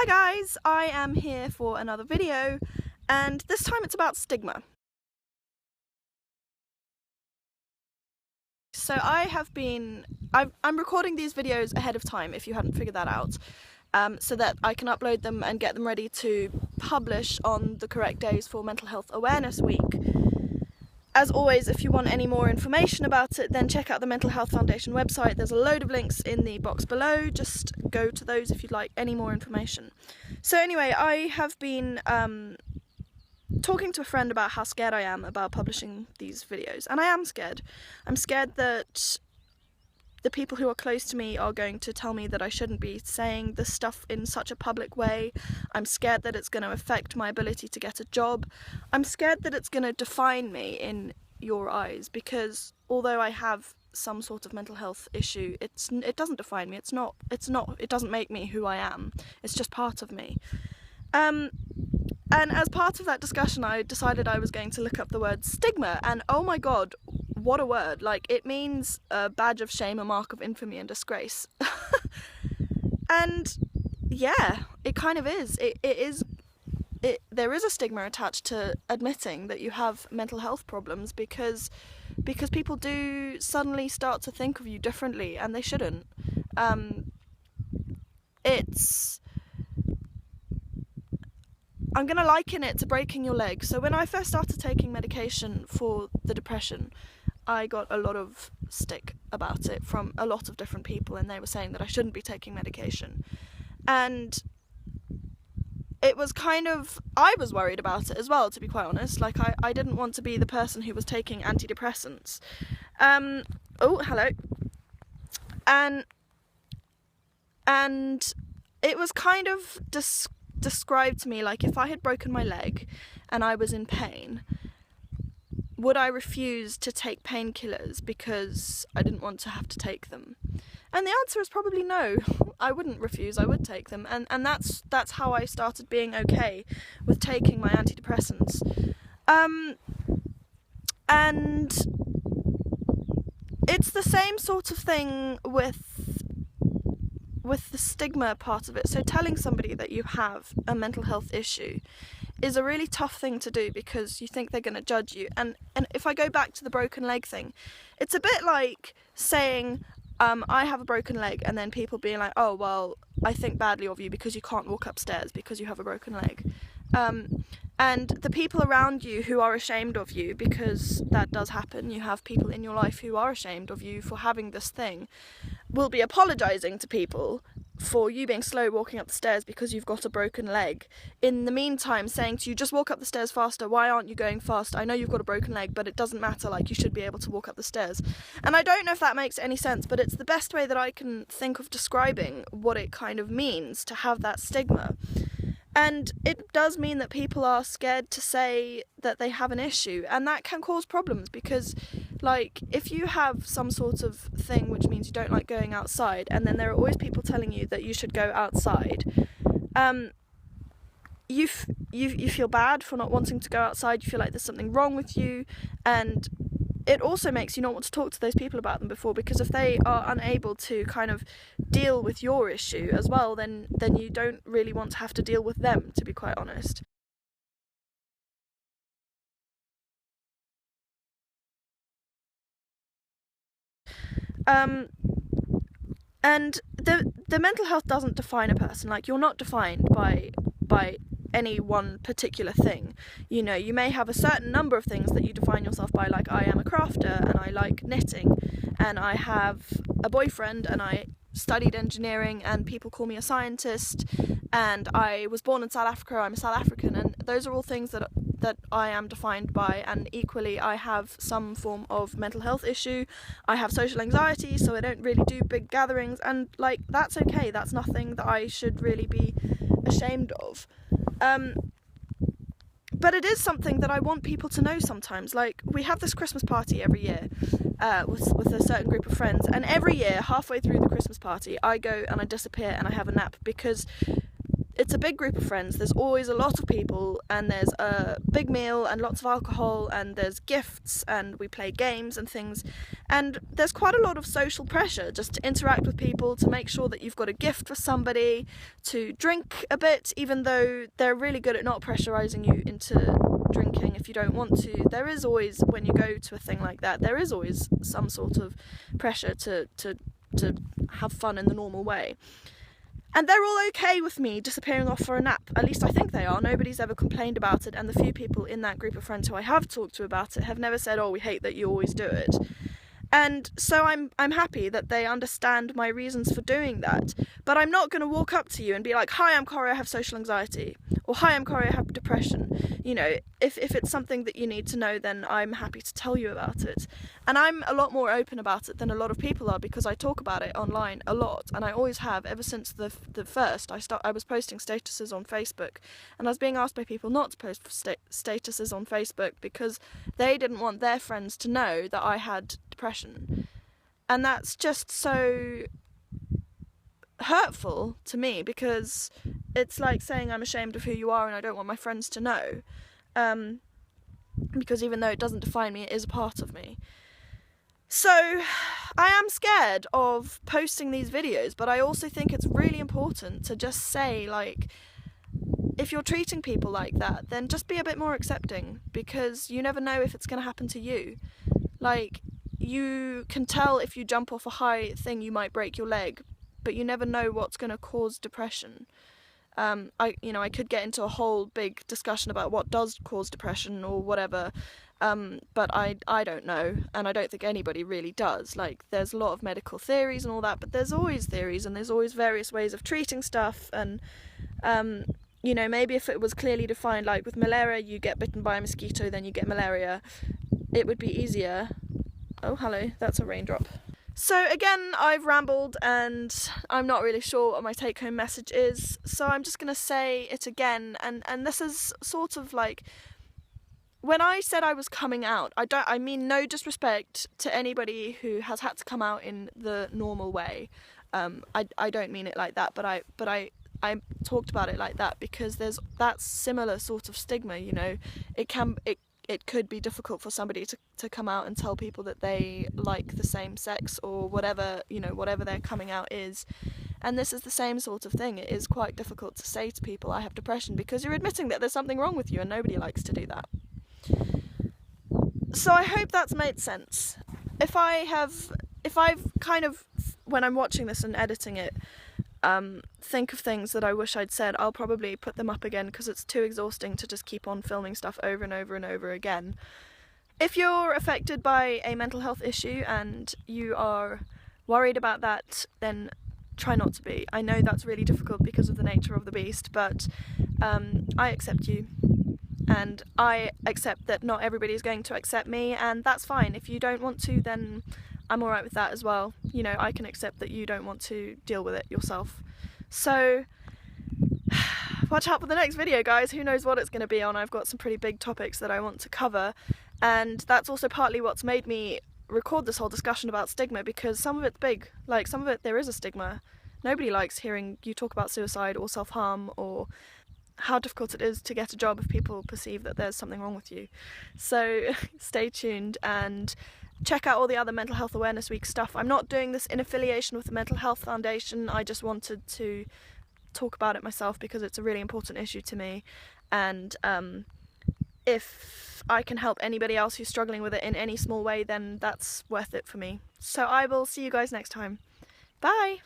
Hi guys, I am here for another video, and this time it's about stigma. So I'm recording these videos ahead of time, if you hadn't figured that out, so that I can upload them and get them ready to publish on the correct days for Mental Health Awareness Week. As always, if you want any more information about it, then check out the Mental Health Foundation website. There's a load of links in the box below. Just go to those if you'd like any more information. So anyway, I have been talking to a friend about how scared I am about publishing these videos. And I am scared. I'm scared that the people who are close to me are going to tell me that I shouldn't be saying this stuff in such a public way. I'm scared that it's going to affect my ability to get a job. I'm scared that it's going to define me in your eyes, because although I have some sort of mental health issue, it doesn't define me. It doesn't make me who I am. It's just part of me. And as part of that discussion, I decided I was going to look up the word stigma, and oh my god, what a word. Like, it means a badge of shame, a mark of infamy and disgrace. And yeah, it kind of is. There is a stigma attached to admitting that you have mental health problems, because people do suddenly start to think of you differently, and they shouldn't. I'm going to liken it to breaking your leg. So when I first started taking medication for the depression, I got a lot of stick about it from a lot of different people, and they were saying that I shouldn't be taking medication. And it was I was worried about it as well, to be quite honest. Like, I didn't want to be the person who was taking antidepressants. Oh, hello. And it was kind of described to me like, if I had broken my leg and I was in pain, would I refuse to take painkillers because I didn't want to have to take them? And the answer is probably no. I wouldn't refuse, I would take them. And that's how I started being okay with taking my antidepressants. And it's the same sort of thing with the stigma part of it. So telling somebody that you have a mental health issue is a really tough thing to do, because you think they're going to judge you. And if I go back to the broken leg thing, it's a bit like saying, I have a broken leg, and then people being like, oh, well, I think badly of you because you can't walk upstairs because you have a broken leg. And the people around you who are ashamed of you, because that does happen, you have people in your life who are ashamed of you for having this thing, will be apologising to people for you being slow walking up the stairs because you've got a broken leg. In the meantime, saying to you, just walk up the stairs faster, why aren't you going fast? I know you've got a broken leg, but it doesn't matter, like, you should be able to walk up the stairs. And I don't know if that makes any sense, but it's the best way that I can think of describing what it kind of means to have that stigma. And it does mean that people are scared to say that they have an issue, and that can cause problems, because, like, if you have some sort of thing which means you don't like going outside, and then there are always people telling you that you should go outside, you feel bad for not wanting to go outside, you feel like there's something wrong with you, and it also makes you not want to talk to those people about them before, because if they are unable to kind of deal with your issue as well, then you don't really want to have to deal with them, to be quite honest. And the mental health doesn't define a person. Like, you're not defined by any one particular thing. You know, you may have a certain number of things that you define yourself by, like, I am a crafter, and I like knitting, and I have a boyfriend, and I studied engineering, and people call me a scientist, and I was born in South Africa, I'm a South African, and those are all things that I am defined by. And equally, I have some form of mental health issue. I have social anxiety, so I don't really do big gatherings, and, like, that's okay. That's nothing that I should really be ashamed of. But it is something that I want people to know sometimes. Like, we have this Christmas party every year with a certain group of friends, and every year, halfway through the Christmas party, I go and I disappear and I have a nap, because it's a big group of friends. There's always a lot of people, and there's a big meal and lots of alcohol, and there's gifts, and we play games and things, and there's quite a lot of social pressure just to interact with people, to make sure that you've got a gift for somebody, to drink a bit, even though they're really good at not pressurizing you into drinking if you don't want to. There is always, when you go to a thing like that, there is always some sort of pressure to have fun in the normal way. And they're all okay with me disappearing off for a nap. At least I think they are. Nobody's ever complained about it, and the few people in that group of friends who I have talked to about it have never said, oh, we hate that you always do it. And so I'm happy that they understand my reasons for doing that. But I'm not going to walk up to you and be like, hi, I'm Corey, I have social anxiety. Or hi, I'm Corey, I have depression. You know, if it's something that you need to know, then I'm happy to tell you about it. And I'm a lot more open about it than a lot of people are, because I talk about it online a lot. And I always have, ever since the first. I was posting statuses on Facebook. And I was being asked by people not to post statuses on Facebook because they didn't want their friends to know that I had depression. And that's just so hurtful to me, because it's like saying I'm ashamed of who you are and I don't want my friends to know, because even though it doesn't define me, it is a part of me. So I am scared of posting these videos, but I also think it's really important to just say, like, if you're treating people like that, then just be a bit more accepting, because you never know if it's going to happen to you. Like, you can tell if you jump off a high thing you might break your leg, but you never know what's going to cause depression. I could get into a whole big discussion about what does cause depression or whatever, but I don't know, and I don't think anybody really does. Like, there's a lot of medical theories and all that, but there's always theories, and there's always various ways of treating stuff, and maybe if it was clearly defined, like with malaria, you get bitten by a mosquito, then you get malaria, it would be easier. Oh, hello, that's a raindrop. So again, I've rambled and I'm not really sure what my take-home message is, so I'm just going to say it again, and this is sort of like, when I said I was coming out, I mean no disrespect to anybody who has had to come out in the normal way. I don't mean it like that, but I talked about it like that because there's that similar sort of stigma, you know. It could be difficult for somebody to come out and tell people that they like the same sex or whatever, whatever their coming out is. And this is the same sort of thing. It is quite difficult to say to people, I have depression, because you're admitting that there's something wrong with you, and nobody likes to do that. So I hope that's made sense. If I've kind of, when I'm watching this and editing it, think of things that I wish I'd said, I'll probably put them up again, because it's too exhausting to just keep on filming stuff over and over and over again. If you're affected by a mental health issue and you are worried about that, then try not to be. I know that's really difficult because of the nature of the beast, but I accept you, and I accept that not everybody is going to accept me, and that's fine. If you don't want to, then I'm alright with that as well. I can accept that you don't want to deal with it yourself. So, watch out for the next video, guys. Who knows what it's going to be on. I've got some pretty big topics that I want to cover, and that's also partly what's made me record this whole discussion about stigma, because some of it's big. Like, some of it, there is a stigma. Nobody likes hearing you talk about suicide or self-harm or how difficult it is to get a job if people perceive that there's something wrong with you. So, stay tuned and check out all the other Mental Health Awareness Week stuff. I'm not doing this in affiliation with the Mental Health Foundation. I just wanted to talk about it myself because it's a really important issue to me, and if I can help anybody else who's struggling with it in any small way, then that's worth it for me. So I will see you guys next time. Bye!